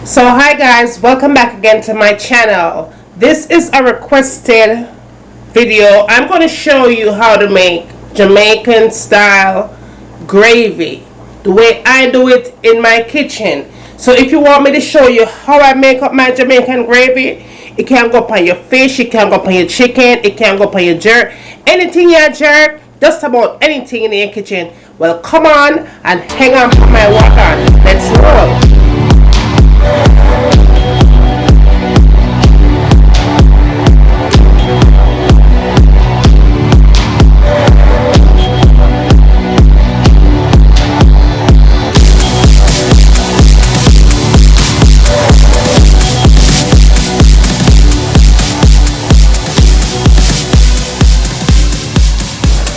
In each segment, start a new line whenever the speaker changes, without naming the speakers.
So hi guys, welcome back again to my channel. This is a requested video. I'm going to show you how to make Jamaican style gravy the way I do it in my kitchen. So if you want me to show you how I make up my Jamaican gravy, it can go up on your fish, it can go up on your chicken, it can go up on your jerk, anything you jerk, just about anything in your kitchen. Well, come on and hang on for my water. Let's roll.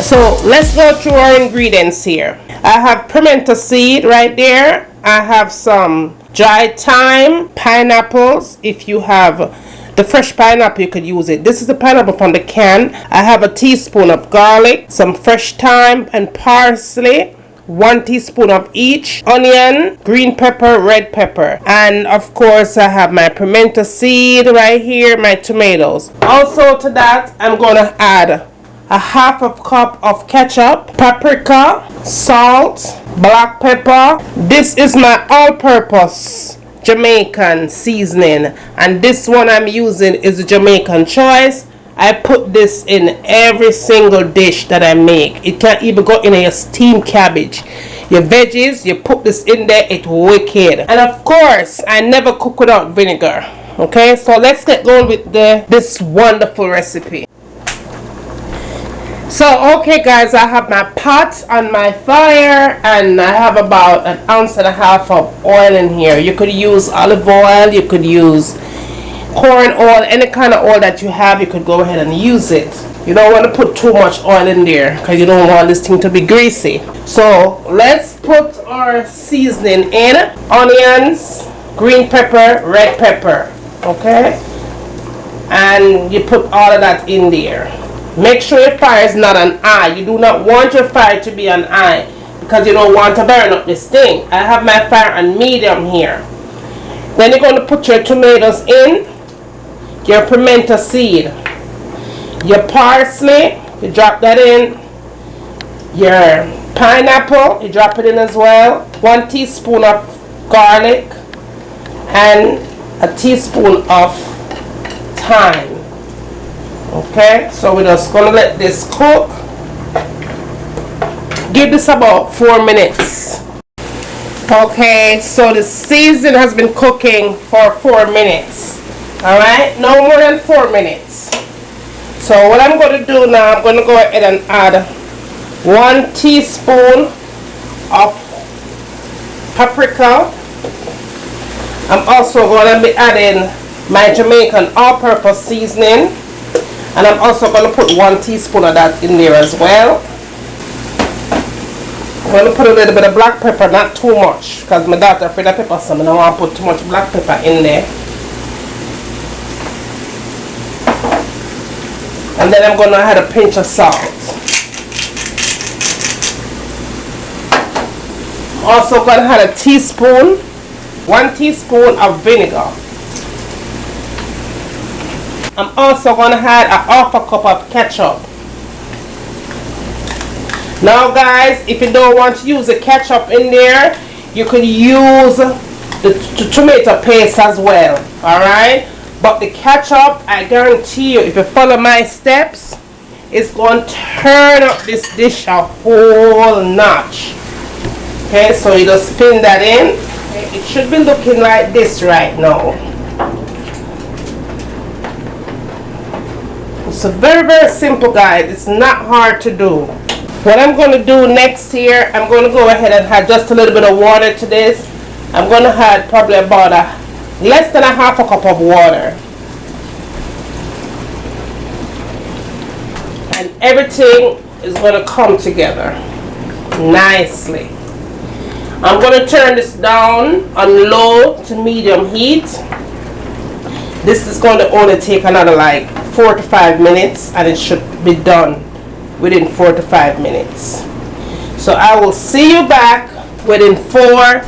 So let's go through our ingredients here. I have pimento seed right there. I have some dried thyme, pineapples. If you have the fresh pineapple, you could use it. This is the pineapple from the can. I have a teaspoon of garlic, some fresh thyme and parsley, 1 teaspoon of each, onion, green pepper, red pepper, and of course I have my pimento seed right here, my tomatoes. Also to that, I'm going to add a half a cup of ketchup, paprika, salt, black pepper. This is my all-purpose Jamaican seasoning, and this one I'm using is a Jamaican choice. I put this in every single dish that I make. It can even go in a steamed cabbage. Your veggies, you put this in there, it's wicked. And of course, I never cook without vinegar. Okay, so let's get going with this wonderful recipe. So okay guys, I have my pot on my fire and I have about 1.5 ounces of oil in here. You could use olive oil, you could use corn oil, any kind of oil that you have, you could go ahead and use it. You don't want to put too much oil in there because you don't want this thing to be greasy. So let's put our seasoning in. Onions, green pepper, red pepper, okay, and you put all of that in there. Make sure your fire is not on high. You do not want your fire to be on high because you don't want to burn up this thing. I have my fire on medium here. Then you're going to put your tomatoes in, your pimento seed, your parsley, you drop that in, your pineapple, you drop it in as well, 1 teaspoon of garlic, and a teaspoon of thyme. Okay, so we're just gonna let this cook. Give this about 4 minutes. Okay, so the season has been cooking for 4 minutes. Alright, no more than 4 minutes. So what I'm going to do now, I'm going to go ahead and add 1 teaspoon of paprika. I'm also going to be adding my Jamaican all-purpose seasoning. And I'm also going to put 1 teaspoon of that in there as well. I'm going to put a little bit of black pepper, not too much, because my daughter afraid of pepper, so I don't want to put too much black pepper in there. And then I'm going to add a pinch of salt. I'm also going to add a teaspoon, 1 teaspoon of vinegar. I'm also going to add a half a cup of ketchup. Now guys, if you don't want to use the ketchup in there, you could use the tomato paste as well. Alright? But the ketchup, I guarantee you, if you follow my steps, it's going to turn up this dish a whole notch. Okay, so you just spin that in. Okay, it should be looking like this right now. It's a very simple, guys. It's not hard to do. What I'm going to do next here, I'm going to go ahead and add just a little bit of water to this. I'm going to add probably about less than 1/2 cup of water. And everything is going to come together nicely. I'm going to turn this down on low to medium heat. This is going to only take another like 4 to 5 minutes and it should be done within 4 to 5 minutes. So I will see you back within 4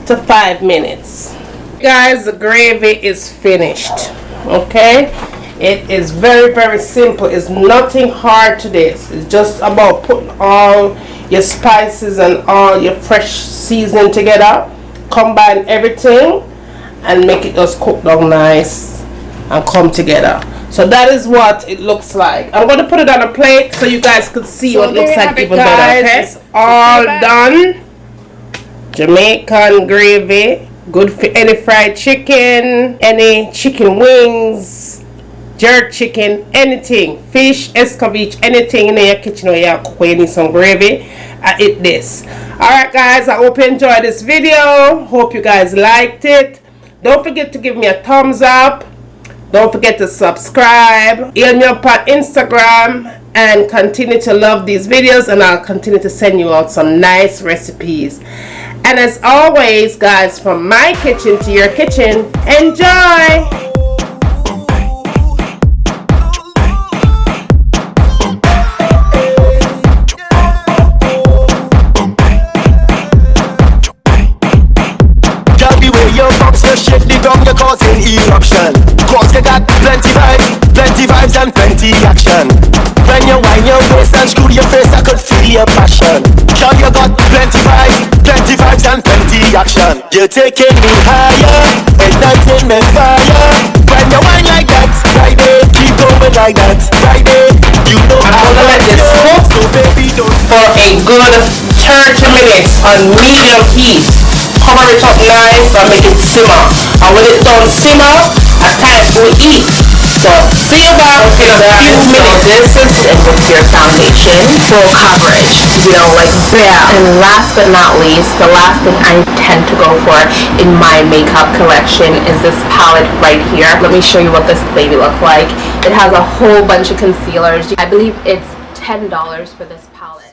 to 5 minutes. Guys, the gravy is finished. Okay, it is very, very simple. It's nothing hard to this. It's just about putting all your spices and all your fresh seasoning together, combine everything and make it just cook down nice and come together. So that is what it looks like. I'm going to put it on a plate so you guys could see what it looks like even better. Okay, it's all done. Jamaican gravy, good for any fried chicken, any chicken wings, jerk chicken, anything, fish, escovitch, anything in your kitchen where you cook, you need some gravy. I eat this. Alright guys, I hope you enjoyed this video. Hope you guys liked it. Don't forget to give me a thumbs up. Don't forget to subscribe. Hit me up on Instagram and continue to love these videos, and I'll continue to send you out some nice recipes. And as always, guys, from my kitchen to your kitchen, enjoy!
Shake the ground, you're causing eruption. Cause you got plenty vibes and plenty action. When you wind your waist and screw your face, I could feel your passion. Girl, you got plenty vibes and plenty action. You're taking me higher, igniting me fire. When you wind like that, Friday, keep going like that, Friday. You know
I'm gonna let this cook
so baby don't
for a good 30 minutes on medium heat. Cover it up nice and make it simmer. And when it's done simmer, it's time to eat. So see you back in a few minutes.
This is your foundation, full coverage, you know, like bam. And last but not least, the last thing I tend to go for in my makeup collection is this palette right here. Let me show you what this baby looks like. It has a whole bunch of concealers. I believe it's $10 for this palette.